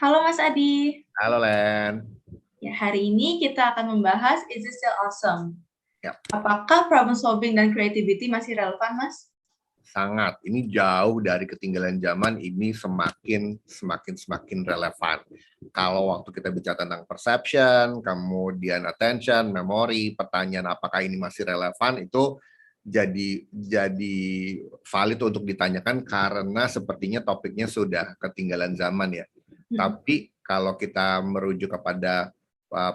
Halo Mas Adi. Halo Len. Ya, hari ini kita akan membahas Is it still awesome? Ya, Apakah problem solving dan creativity masih relevan, Mas? sangat. Ini jauh dari ketinggalan zaman. Ini semakin relevan. Kalau waktu kita bicara tentang perception, kemudian attention, memory, pertanyaan apakah ini masih relevan itu jadi valid untuk ditanyakan karena sepertinya topiknya sudah ketinggalan zaman ya. Tapi kalau kita merujuk kepada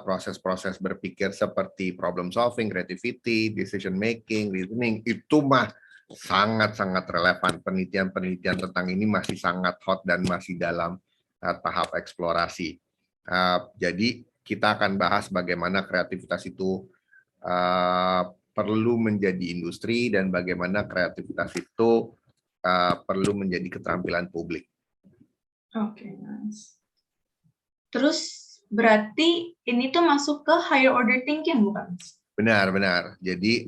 proses-proses berpikir seperti problem solving, creativity, decision making, reasoning, itu mah sangat-sangat relevan. Penelitian-penelitian tentang ini masih sangat hot dan masih dalam tahap eksplorasi. Jadi kita akan bahas bagaimana kreativitas itu perlu menjadi industri dan bagaimana kreativitas itu perlu menjadi keterampilan publik. Oke, Mas. Terus berarti ini tuh masuk ke higher order thinking, bukan, Mas? Benar. Jadi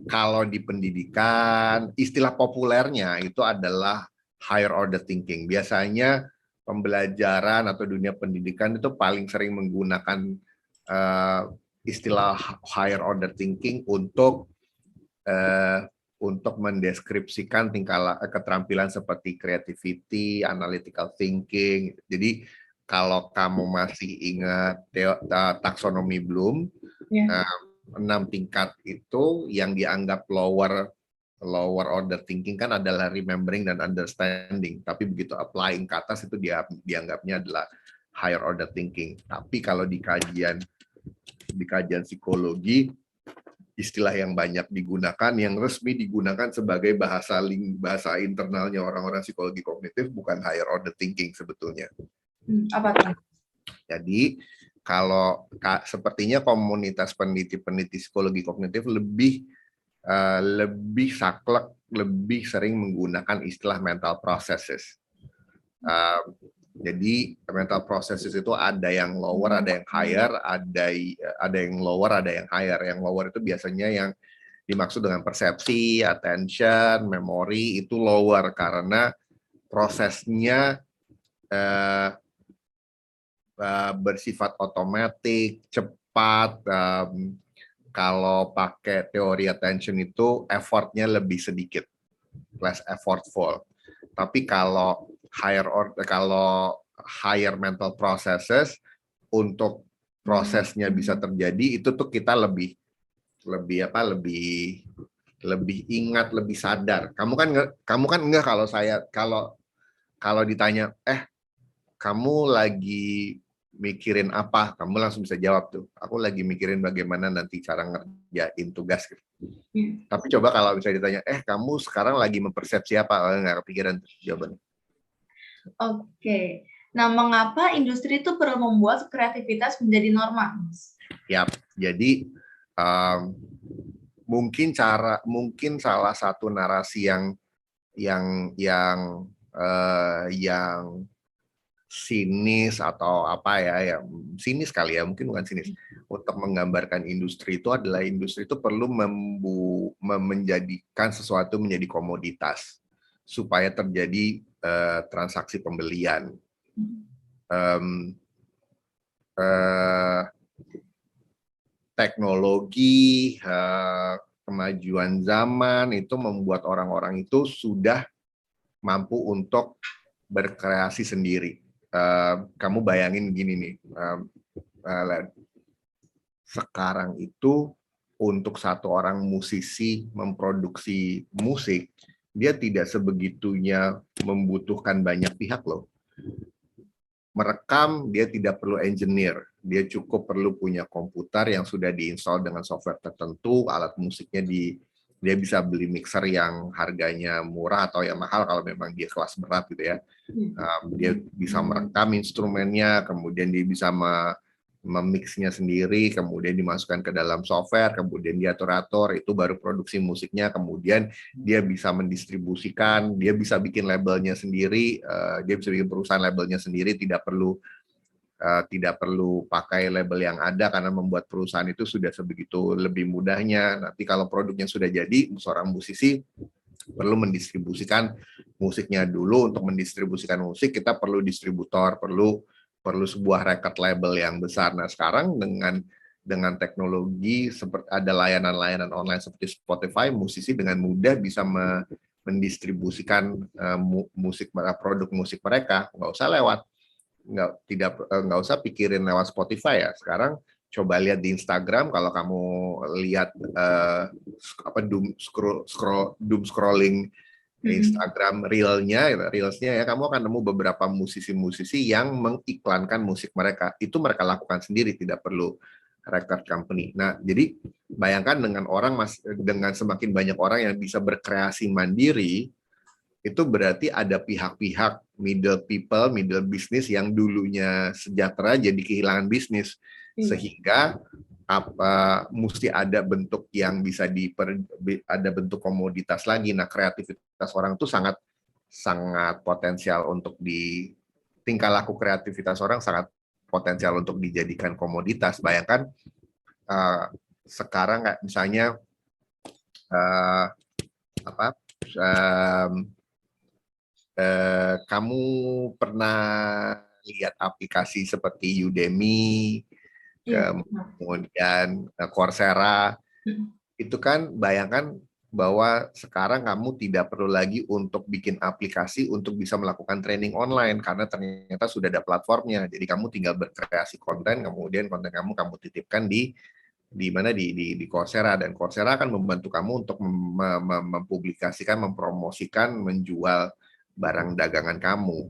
kalau di pendidikan, istilah populernya itu adalah higher order thinking. Biasanya pembelajaran atau dunia pendidikan itu paling sering menggunakan istilah higher order thinking untuk mendeskripsikan keterampilan seperti creativity, analytical thinking. Jadi kalau kamu masih ingat taksonomi Bloom, 6 tingkat itu yang dianggap lower order thinking kan adalah remembering dan understanding. Tapi begitu applying ke atas itu dianggapnya adalah higher order thinking. Tapi kalau di kajian psikologi, istilah yang banyak digunakan, yang resmi digunakan sebagai bahasa internalnya orang-orang psikologi kognitif bukan higher order thinking sebetulnya. Apa tuh? Jadi kalau sepertinya komunitas peneliti psikologi kognitif lebih saklek, lebih sering menggunakan istilah mental processes. Jadi mental processes itu ada yang lower, ada yang higher, ada yang lower, ada yang higher. Yang lower itu biasanya yang dimaksud dengan persepsi, attention, memory itu lower karena prosesnya bersifat otomatis, cepat. Kalau pakai teori attention itu effortnya lebih sedikit, less effortful. Tapi kalau higher mental processes, untuk prosesnya bisa terjadi itu tuh kita lebih ingat, lebih sadar. Kamu kan enggak kalau ditanya, kamu lagi mikirin apa? Kamu langsung bisa jawab tuh. Aku lagi mikirin bagaimana nanti cara ngerjain tugas. Gitu. Tapi coba kalau misalnya ditanya, kamu sekarang lagi mempersepsi apa? Nggak kepikiran jawabannya. Oke. Nah, mengapa industri itu perlu membuat kreativitas menjadi norma, Mas? Yap. Jadi mungkin salah satu narasi yang sinis atau apa ya sinis kali ya, mungkin bukan sinis, untuk menggambarkan industri itu adalah industri itu perlu menjadikan sesuatu menjadi komoditas supaya terjadi transaksi pembelian. Teknologi, kemajuan zaman itu membuat orang-orang itu sudah mampu untuk berkreasi sendiri. Kamu bayangin gini nih, sekarang itu untuk satu orang musisi memproduksi musik, dia tidak sebegitunya membutuhkan banyak pihak loh. Merekam, dia tidak perlu engineer, dia cukup perlu punya komputer yang sudah diinstal dengan software tertentu, alat musiknya dia bisa beli mixer yang harganya murah atau yang mahal kalau memang dia kelas berat gitu ya. Dia bisa merekam instrumennya, kemudian dia bisa memixnya sendiri, kemudian dimasukkan ke dalam software, kemudian diatur-atur, itu baru produksi musiknya, kemudian dia bisa mendistribusikan, dia bisa bikin labelnya sendiri, dia bisa bikin perusahaan labelnya sendiri, tidak perlu pakai label yang ada karena membuat perusahaan itu sudah sebegitu lebih mudahnya. Nanti kalau produknya sudah jadi, seorang musisi perlu mendistribusikan musiknya dulu. Untuk mendistribusikan musik kita perlu distributor, perlu sebuah record label yang besar. Nah sekarang dengan teknologi seperti ada layanan-layanan online seperti Spotify, musisi dengan mudah bisa mendistribusikan produk musik mereka, nggak usah pikirin lewat Spotify ya. Sekarang coba lihat di Instagram, kalau kamu lihat doom scrolling Instagram reelsnya ya, kamu akan nemu beberapa musisi-musisi yang mengiklankan musik mereka. Itu mereka lakukan sendiri, tidak perlu record company. Nah, jadi bayangkan dengan semakin banyak orang yang bisa berkreasi mandiri, itu berarti ada pihak-pihak middle business yang dulunya sejahtera jadi kehilangan bisnis, sehingga mesti ada bentuk yang bisa ada bentuk komoditas lagi. Nah, kreativitas orang itu sangat potensial untuk tingkah laku kreativitas orang sangat potensial untuk dijadikan komoditas. Bayangkan sekarang nggak misalnya kamu pernah lihat aplikasi seperti Udemy, kemudian Coursera, itu kan bayangkan bahwa sekarang kamu tidak perlu lagi untuk bikin aplikasi untuk bisa melakukan training online karena ternyata sudah ada platformnya. Jadi kamu tinggal berkreasi konten, kemudian konten kamu titipkan di Coursera, dan Coursera akan membantu kamu untuk mempublikasikan, mempromosikan, menjual barang dagangan kamu.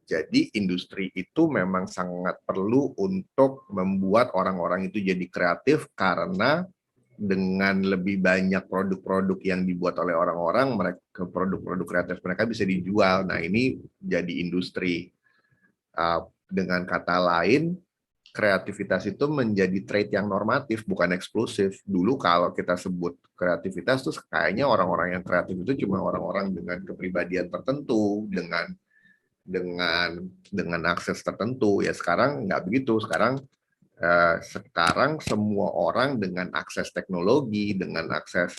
Jadi industri itu memang sangat perlu untuk membuat orang-orang itu jadi kreatif, karena dengan lebih banyak produk-produk yang dibuat oleh orang-orang, mereka produk-produk kreatif mereka bisa dijual. Nah, ini jadi industri. Dengan kata lain, kreativitas itu menjadi trait yang normatif, bukan eksklusif. Dulu kalau kita sebut kreativitas tuh kayaknya orang-orang yang kreatif itu cuma orang-orang dengan kepribadian tertentu, dengan akses tertentu. Ya sekarang nggak begitu. Sekarang semua orang dengan akses teknologi, dengan akses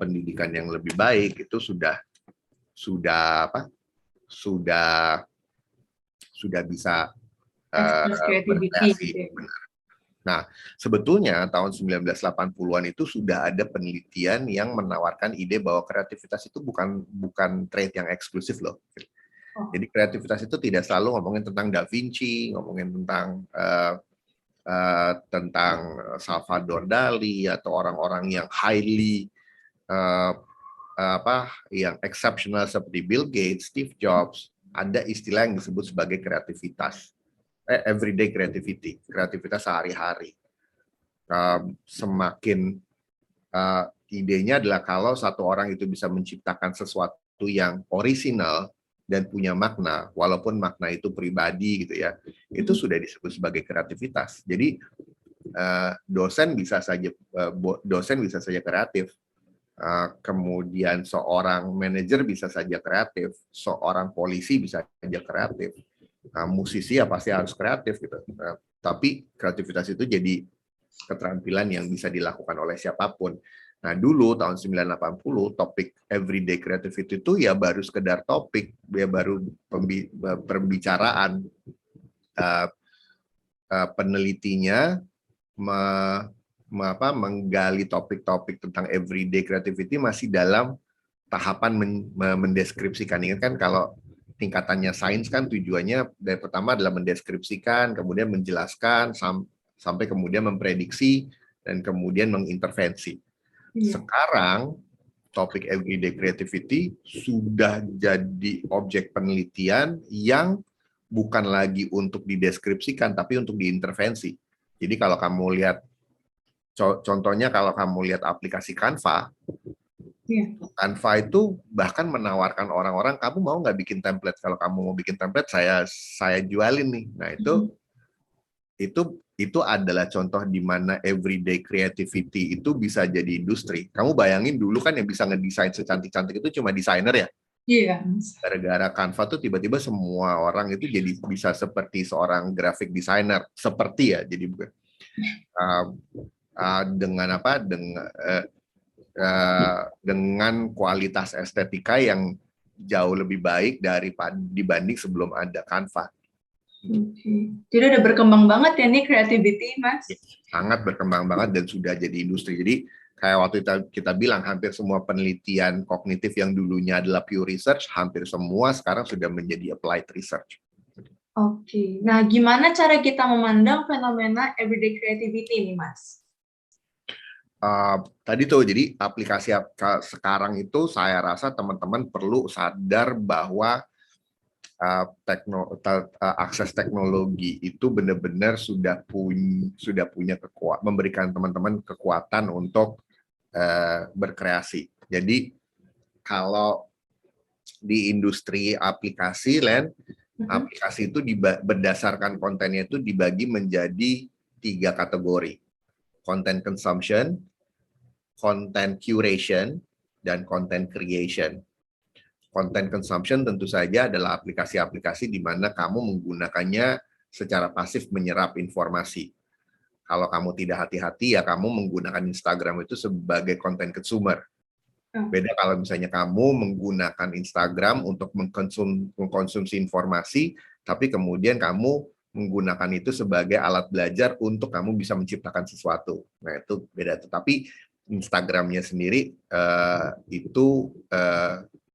pendidikan yang lebih baik itu sudah bisa berkreasi. Nah, sebetulnya tahun 1980-an itu sudah ada penelitian yang menawarkan ide bahwa kreativitas itu bukan trait yang eksklusif loh. Jadi kreativitas itu tidak selalu ngomongin tentang Da Vinci, ngomongin tentang Salvador Dali atau orang-orang yang highly yang exceptional seperti Bill Gates, Steve Jobs. Ada istilah yang disebut sebagai kreativitas, everyday creativity, kreativitas sehari-hari. Semakin idenya adalah kalau satu orang itu bisa menciptakan sesuatu yang orisinal dan punya makna, walaupun makna itu pribadi gitu ya, itu sudah disebut sebagai kreativitas. Jadi dosen bisa saja kreatif, kemudian seorang manajer bisa saja kreatif, seorang polisi bisa saja kreatif, musisi ya pasti harus kreatif gitu. Tapi kreativitas itu jadi keterampilan yang bisa dilakukan oleh siapapun. Nah, dulu tahun 1980 topik everyday creativity itu ya baru sekedar topik, ya baru pembicaraan. Penelitinya menggali topik-topik tentang everyday creativity masih dalam tahapan mendeskripsikan. Ini kan kalau tingkatannya sains kan tujuannya dari pertama adalah mendeskripsikan, kemudian menjelaskan, sampai kemudian memprediksi, dan kemudian mengintervensi. Sekarang topik everyday creativity sudah jadi objek penelitian yang bukan lagi untuk dideskripsikan, tapi untuk diintervensi. Jadi kalau kamu lihat, contohnya kalau kamu lihat aplikasi Canva, Canva itu bahkan menawarkan orang-orang, kamu mau nggak bikin template? Kalau kamu mau bikin template, saya jualin nih. Nah, itu adalah contoh di mana everyday creativity itu bisa jadi industri. Kamu bayangin dulu kan yang bisa ngedesain secantik-cantik itu cuma desainer ya. Iya. Gara-gara Canva tuh tiba-tiba semua orang itu jadi bisa seperti seorang graphic designer, seperti ya. Jadi bukan dengan dengan kualitas estetika yang jauh lebih baik dibanding sebelum ada Canva. Jadi udah berkembang banget ya nih creativity, Mas? Sangat berkembang banget dan sudah jadi industri. Jadi kayak waktu kita bilang, hampir semua penelitian kognitif yang dulunya adalah pure research, hampir semua sekarang sudah menjadi applied research. Oke. Nah, gimana cara kita memandang fenomena everyday creativity nih, Mas? Tadi tuh, jadi aplikasi sekarang itu saya rasa teman-teman perlu sadar bahwa akses teknologi itu benar-benar sudah punya memberikan teman-teman kekuatan untuk berkreasi. Jadi kalau di industri aplikasi, aplikasi itu berdasarkan kontennya itu dibagi menjadi 3 kategori: content consumption, content curation, dan content creation. Content consumption tentu saja adalah aplikasi-aplikasi di mana kamu menggunakannya secara pasif menyerap informasi. Kalau kamu tidak hati-hati, ya kamu menggunakan Instagram itu sebagai content consumer. Beda kalau misalnya kamu menggunakan Instagram untuk mengkonsumsi informasi, tapi kemudian kamu menggunakan itu sebagai alat belajar untuk kamu bisa menciptakan sesuatu. Nah, itu beda. Tetapi Instagramnya sendiri itu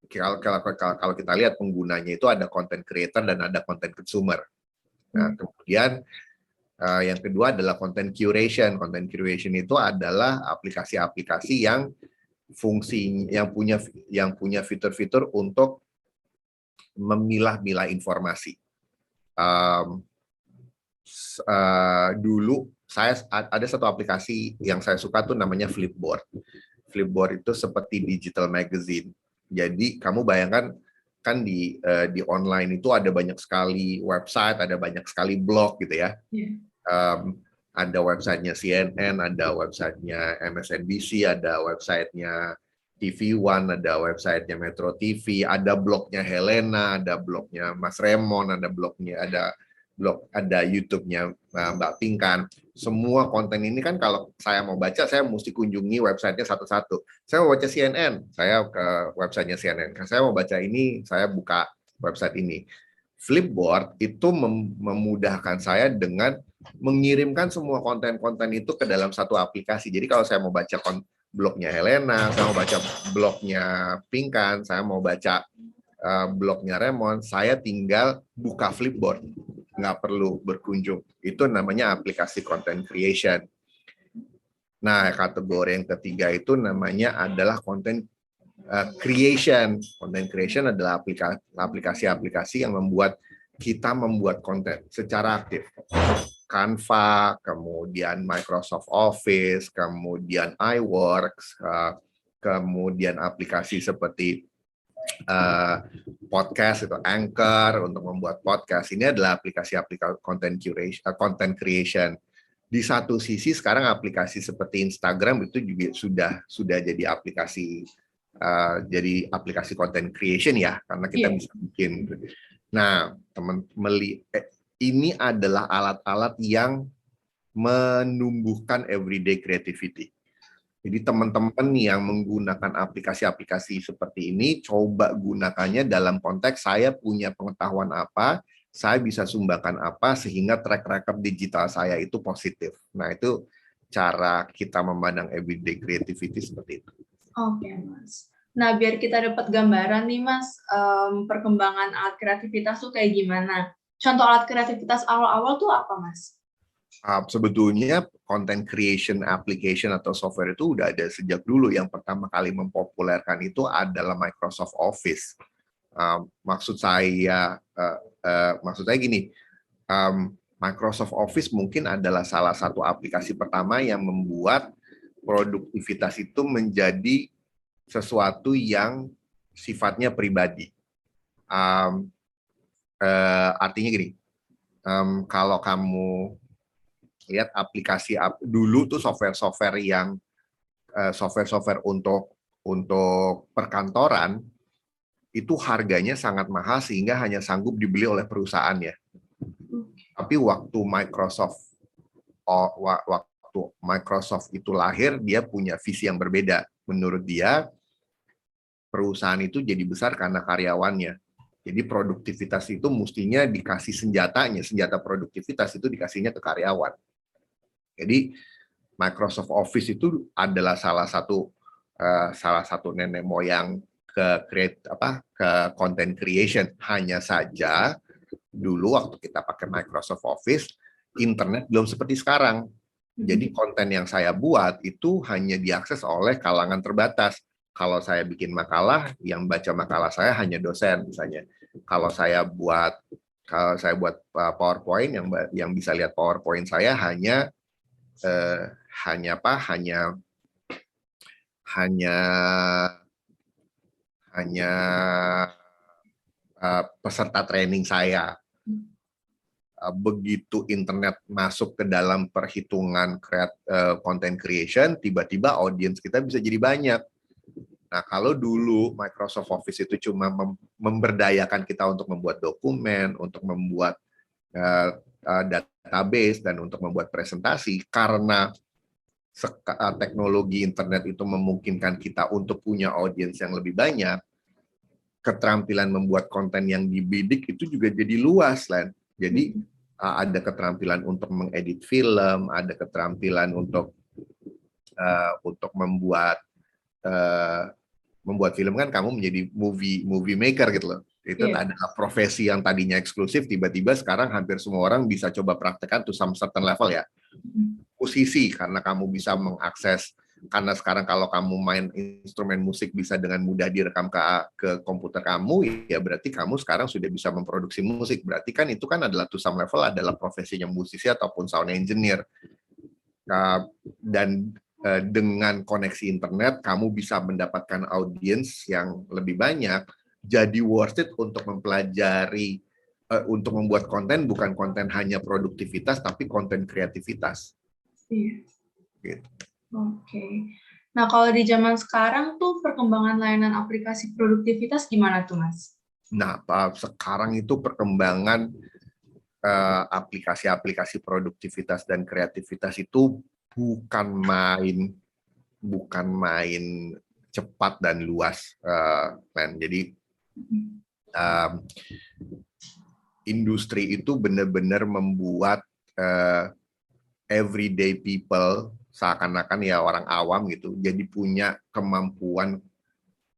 kalau kita lihat penggunanya itu ada content creator dan ada content consumer. Nah, kemudian yang kedua adalah content curation. Content curation itu adalah aplikasi-aplikasi yang yang punya fitur-fitur untuk memilah-milah informasi. Dulu ada satu aplikasi yang saya suka tuh namanya Flipboard. Flipboard itu seperti digital magazine. Jadi kamu bayangkan kan di online itu ada banyak sekali website, ada banyak sekali blog gitu ya. Ada websitenya CNN, ada websitenya MSNBC, ada websitenya TV One, ada websitenya Metro TV, ada blognya Helena, ada blognya Mas Remon, ada YouTube-nya Mbak Pinkan. Semua konten ini kan kalau saya mau baca, saya mesti kunjungi websitenya satu-satu. Saya mau baca CNN, saya ke websitenya CNN. Saya mau baca ini, saya buka website ini. Flipboard itu memudahkan saya dengan mengirimkan semua konten-konten itu ke dalam satu aplikasi. Jadi kalau saya mau baca blognya Helena, saya mau baca blognya Pinkan, saya mau baca blognya Remon, saya tinggal buka Flipboard, nggak perlu berkunjung. Itu namanya aplikasi content creation. Nah, kategori yang ketiga itu namanya adalah content creation. Content creation adalah aplikasi-aplikasi yang membuat kita membuat konten secara aktif. Canva, kemudian Microsoft Office, kemudian iWorks, kemudian aplikasi seperti podcast itu Anchor untuk membuat podcast. Ini adalah aplikasi-aplikasi content creation. Di satu sisi sekarang aplikasi seperti Instagram itu juga sudah jadi aplikasi content creation ya, karena kita bisa bikin. Nah, ini adalah alat-alat yang menumbuhkan everyday creativity. Jadi teman-teman yang menggunakan aplikasi-aplikasi seperti ini, coba gunakannya dalam konteks saya punya pengetahuan apa, saya bisa sumbangkan apa, sehingga track record digital saya itu positif. Nah, itu cara kita memandang everyday creativity seperti itu. Oke, Mas. Nah, biar kita dapat gambaran nih, Mas, perkembangan alat kreativitas tuh kayak gimana? Contoh alat kreativitas awal-awal tuh apa, Mas? Sebetulnya content creation application atau software itu udah ada sejak dulu. Yang pertama kali mempopulerkan itu adalah Microsoft Office. Maksud saya gini, Microsoft Office mungkin adalah salah satu aplikasi pertama yang membuat produktivitas itu menjadi sesuatu yang sifatnya pribadi. Artinya gini, kalau kamu lihat aplikasi dulu tuh software untuk perkantoran itu harganya sangat mahal sehingga hanya sanggup dibeli oleh perusahaannya. Tapi waktu waktu Microsoft itu lahir, dia punya visi yang berbeda. Menurut dia, perusahaan itu jadi besar karena karyawannya. Jadi produktivitas itu mestinya dikasih senjatanya, senjata produktivitas itu dikasihnya ke karyawan. Jadi Microsoft Office itu adalah salah satu nenek moyang ke content creation. Hanya saja dulu waktu kita pakai Microsoft Office, internet belum seperti sekarang. Jadi konten yang saya buat itu hanya diakses oleh kalangan terbatas. Kalau saya bikin makalah, yang baca makalah saya hanya dosen misalnya. Kalau saya buat PowerPoint, yang bisa lihat PowerPoint saya hanya peserta training saya. Begitu internet masuk ke dalam perhitungan content creation, tiba-tiba audiens kita bisa jadi banyak. Nah, kalau dulu Microsoft Office itu cuma memberdayakan kita untuk membuat dokumen, untuk membuat database, dan untuk membuat presentasi, karena teknologi internet itu memungkinkan kita untuk punya audiens yang lebih banyak, keterampilan membuat konten yang dibidik itu juga jadi luas, Len. Jadi ada keterampilan untuk mengedit film, ada keterampilan untuk membuat film, kan kamu menjadi movie maker gitu loh. Itu adalah profesi yang tadinya eksklusif, tiba-tiba sekarang hampir semua orang bisa coba praktekkan to some certain level ya. Musisi, karena kamu bisa mengakses, karena sekarang kalau kamu main instrumen musik bisa dengan mudah direkam ke komputer kamu, ya berarti kamu sekarang sudah bisa memproduksi musik. Berarti kan itu kan adalah to some level adalah profesinya musisi ataupun sound engineer. Dan dengan koneksi internet, kamu bisa mendapatkan audiens yang lebih banyak. Jadi worth it untuk mempelajari, untuk membuat konten, bukan konten hanya produktivitas, tapi konten kreativitas. Iya. Gitu. Oke. Nah, kalau di zaman sekarang tuh perkembangan layanan aplikasi produktivitas gimana tuh, Mas? Nah, sekarang itu perkembangan aplikasi-aplikasi produktivitas dan kreativitas itu bukan main cepat dan luas, Len. Jadi industri itu benar-benar membuat everyday people, seakan-akan ya orang awam gitu, jadi punya kemampuan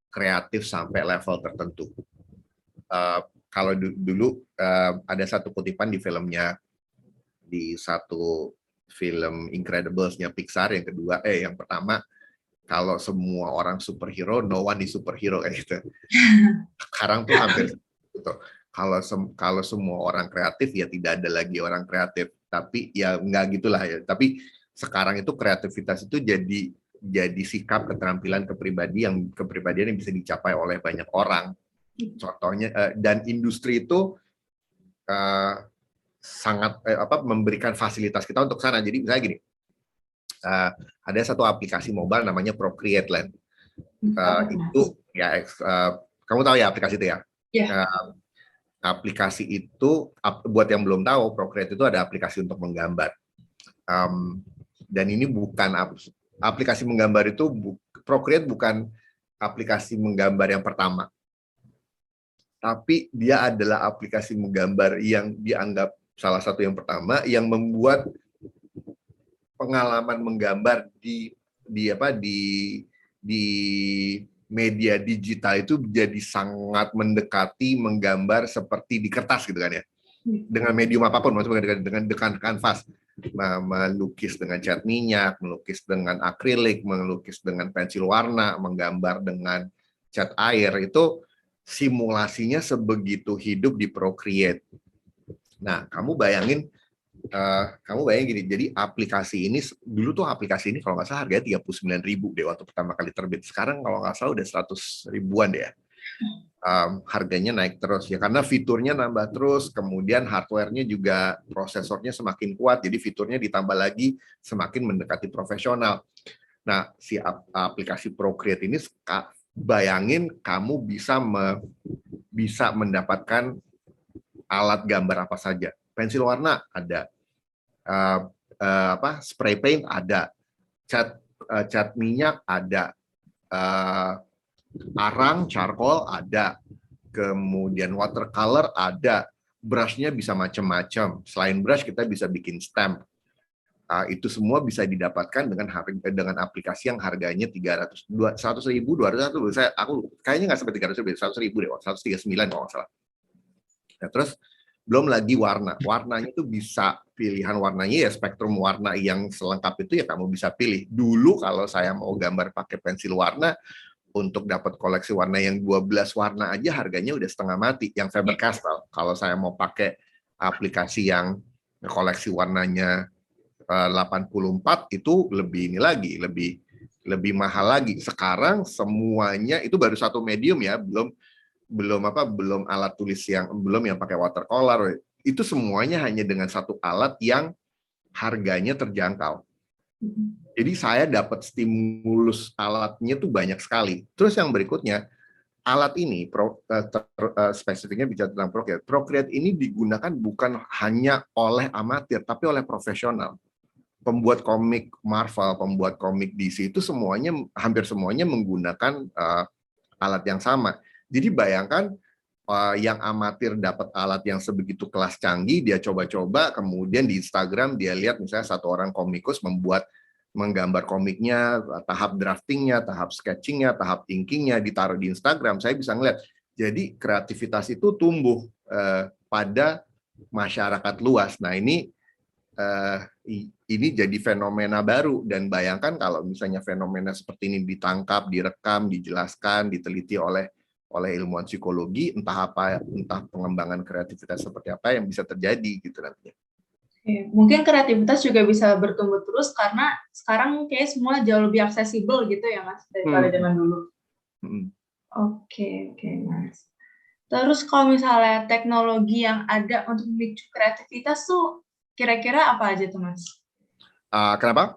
kreatif sampai level tertentu. Kalau dulu ada satu kutipan di filmnya, di satu film Incredibles-nya Pixar, yang pertama, kalau semua orang superhero, no one is superhero, kayak gitu. Sekarang tuh hampir gitu. Kalau semua orang kreatif, ya tidak ada lagi orang kreatif. Tapi ya nggak gitulah ya. Tapi sekarang itu kreativitas itu jadi sikap, keterampilan, kepribadian yang bisa dicapai oleh banyak orang. Contohnya, dan industri itu sangat memberikan fasilitas kita untuk sana. Jadi misalnya gini, ada satu aplikasi mobile namanya Procreate, Land. Itu ya, kamu tahu ya aplikasi itu ya? Yeah. Aplikasi itu, buat yang belum tahu, Procreate itu ada aplikasi untuk menggambar. Dan ini bukan aplikasi menggambar itu, Procreate bukan aplikasi menggambar yang pertama. Tapi dia adalah aplikasi menggambar yang dianggap salah satu yang pertama, yang membuat pengalaman menggambar di media digital itu jadi sangat mendekati menggambar seperti di kertas gitu kan ya, dengan medium apapun, maksudnya dengan kanvas, melukis dengan cat minyak, melukis dengan akrilik, melukis dengan pensil warna, menggambar dengan cat air, itu simulasinya sebegitu hidup di Procreate. Nah, kamu bayangin gini, jadi aplikasi ini, dulu tuh aplikasi ini kalau nggak salah harganya 39.000 deh waktu pertama kali terbit. Sekarang kalau nggak salah udah 100 ribuan deh ya. Harganya naik terus ya, karena fiturnya nambah terus, kemudian hardware-nya juga, prosesornya semakin kuat, jadi fiturnya ditambah lagi, semakin mendekati profesional. Nah, si aplikasi Procreate ini, bayangin kamu bisa mendapatkan alat gambar apa saja. Pensil warna ada, spray paint ada, cat minyak ada, arang charcoal ada, kemudian watercolor ada, brushnya bisa macam-macam. Selain brush kita bisa bikin stamp. Itu semua bisa didapatkan dengan aplikasi yang harganya 100.000, 200.000. Aku kayaknya nggak sampai 300.000, 100.000 deh, 139 kalau nggak salah. Nah, terus belum lagi warnanya tuh bisa pilihan warnanya ya, spektrum warna yang selengkap itu ya kamu bisa pilih. Dulu kalau saya mau gambar pakai pensil warna, untuk dapat koleksi warna yang 12 warna aja harganya udah setengah mati, yang Faber-Castell. Kalau saya mau pakai aplikasi yang koleksi warnanya 84 itu lebih lebih mahal lagi. Sekarang semuanya itu baru satu medium ya, belum alat tulis belum yang pakai watercolor. Itu semuanya hanya dengan satu alat yang harganya terjangkau. Jadi saya dapat stimulus alatnya tuh banyak sekali. Terus yang berikutnya, alat ini spesifiknya bicara tentang Procreate. Procreate ini digunakan bukan hanya oleh amatir, tapi oleh profesional. Pembuat komik Marvel, pembuat komik DC itu hampir semuanya menggunakan alat yang sama. Jadi bayangkan yang amatir dapat alat yang sebegitu kelas canggih, dia coba-coba, kemudian di Instagram dia lihat misalnya satu orang komikus menggambar komiknya, tahap draftingnya, tahap sketchingnya, tahap inkingnya ditaruh di Instagram, saya bisa ngeliat. Jadi kreativitas itu tumbuh pada masyarakat luas. Nah ini jadi fenomena baru, dan bayangkan kalau misalnya fenomena seperti ini ditangkap, direkam, dijelaskan, diteliti oleh ilmuwan psikologi, entah pengembangan kreativitas seperti apa yang bisa terjadi gitu nantinya. Mungkin kreativitas juga bisa bertumbuh terus karena sekarang kayak semua jauh lebih aksesibel gitu ya Mas daripada zaman dulu. Oke, Mas. Terus kalau misalnya teknologi yang ada untuk memicu kreativitas tuh kira-kira apa aja tuh Mas? Kenapa?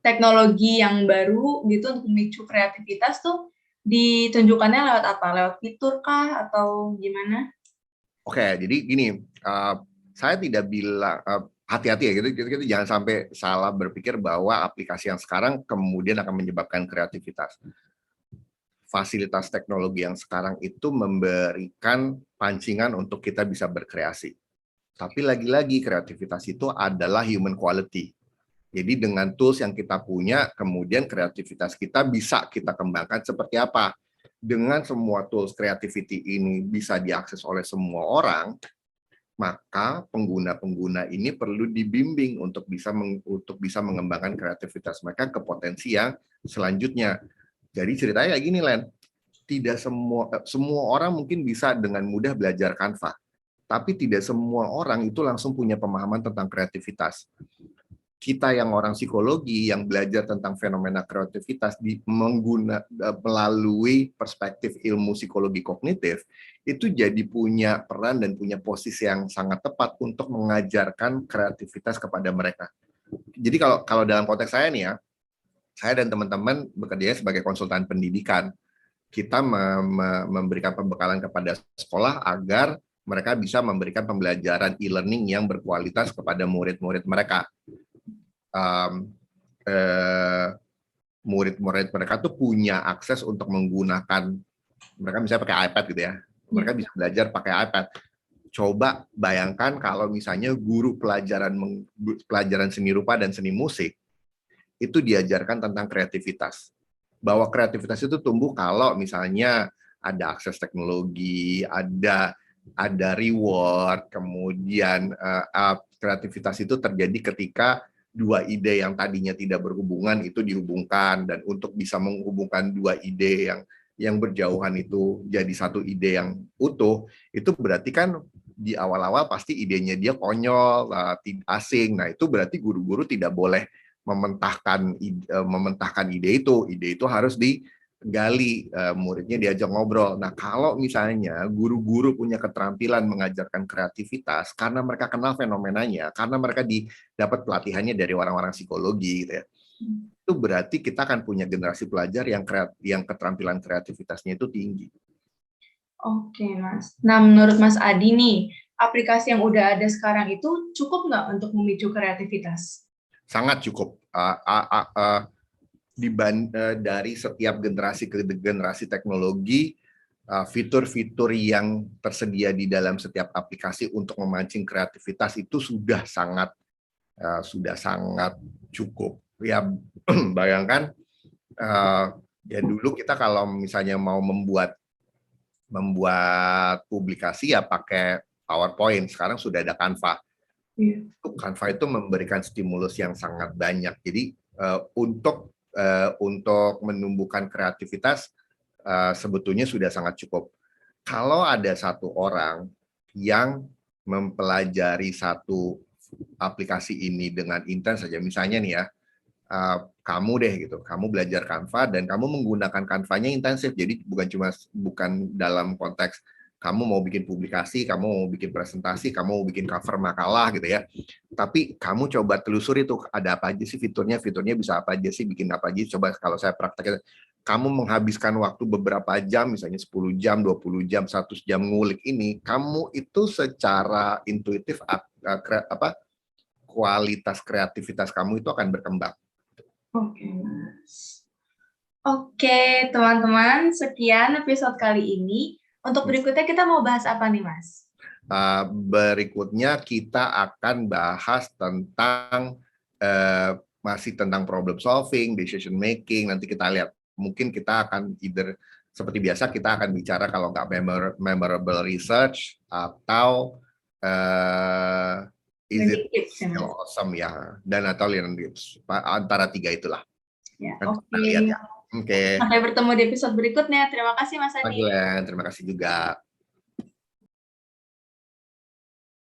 Teknologi yang baru gitu untuk memicu kreativitas tuh ditunjukkannya lewat apa? Lewat fitur kah atau gimana? Oke, jadi gini, saya tidak bilang hati-hati ya, gitu jangan sampai salah berpikir bahwa aplikasi yang sekarang kemudian akan menyebabkan kreativitas. Fasilitas teknologi yang sekarang itu memberikan pancingan untuk kita bisa berkreasi. Tapi lagi-lagi kreativitas itu adalah human quality. Jadi dengan tools yang kita punya, kemudian kreativitas kita bisa kita kembangkan seperti apa. Dengan semua tools creativity ini bisa diakses oleh semua orang, maka pengguna-pengguna ini perlu dibimbing untuk bisa mengembangkan kreativitas mereka ke potensi yang selanjutnya. Jadi ceritanya kayak gini, Len. Tidak semua orang mungkin bisa dengan mudah belajar Canva, tapi tidak semua orang itu langsung punya pemahaman tentang kreativitas. Kita yang orang psikologi yang belajar tentang fenomena kreativitas melalui perspektif ilmu psikologi kognitif itu jadi punya peran dan punya posisi yang sangat tepat untuk mengajarkan kreativitas kepada mereka. Jadi kalau dalam konteks saya nih ya, saya dan teman-teman bekerja sebagai konsultan pendidikan. Kita memberikan pembekalan kepada sekolah agar mereka bisa memberikan pembelajaran e-learning yang berkualitas kepada murid-murid mereka. Murid-murid mereka tuh punya akses untuk menggunakan, mereka misalnya pakai iPad gitu ya, mereka bisa belajar pakai iPad. Coba bayangkan kalau misalnya guru pelajaran seni rupa dan seni musik itu diajarkan tentang kreativitas, bahwa kreativitas itu tumbuh kalau misalnya ada akses teknologi, ada reward, kemudian kreativitas itu terjadi ketika dua ide yang tadinya tidak berhubungan itu dihubungkan, dan untuk bisa menghubungkan dua ide yang berjauhan itu jadi satu ide yang utuh, itu berarti kan di awal-awal pasti idenya dia konyol, asing. Nah, itu berarti guru-guru tidak boleh mementahkan ide itu harus digali, muridnya diajak ngobrol. Nah, kalau misalnya guru-guru punya keterampilan mengajarkan kreativitas karena mereka kenal fenomenanya, karena mereka dapat pelatihannya dari orang-orang psikologi gitu ya, itu berarti kita akan punya generasi pelajar yang keterampilan kreativitasnya itu tinggi. Oke, Mas. Nah, menurut Mas Adi nih, aplikasi yang udah ada sekarang itu cukup nggak untuk memicu kreativitas? sangat cukup. Dari setiap generasi ke generasi teknologi, fitur-fitur yang tersedia di dalam setiap aplikasi untuk memancing kreativitas itu sudah sangat cukup. Ya, bayangkan ya dulu kita kalau misalnya mau membuat publikasi ya pakai PowerPoint, sekarang sudah ada Canva. Canva itu memberikan stimulus yang sangat banyak. Jadi untuk menumbuhkan kreativitas sebetulnya sudah sangat cukup. Kalau ada satu orang yang mempelajari satu aplikasi ini dengan intens saja, misalnya nih ya, kamu deh gitu, kamu belajar Canva dan kamu menggunakan Canva-nya intensif. Jadi bukan dalam konteks kamu mau bikin publikasi, kamu mau bikin presentasi, kamu mau bikin cover makalah gitu ya. Tapi kamu coba telusuri tuh ada apa aja sih fiturnya bisa apa aja sih, bikin apa aja. Coba kalau saya praktekkan, kamu menghabiskan waktu beberapa jam, misalnya 10 jam, 20 jam, 100 jam ngulik ini, kamu itu secara intuitif kualitas kreativitas kamu itu akan berkembang. Oke, Mas. Oke, teman-teman, sekian episode kali ini. Untuk berikutnya kita mau bahas apa nih, Mas? Berikutnya kita akan bahas tentang masih tentang problem solving, decision making. Nanti kita lihat, mungkin kita akan seperti biasa kita akan bicara kalau nggak memorable research atau is it still awesome ya, dan atau learning tips, antara tiga itulah. Ya, oke. Lihat ya. Oke. Sampai bertemu di episode berikutnya. Terima kasih Mas Adi. Terima kasih juga.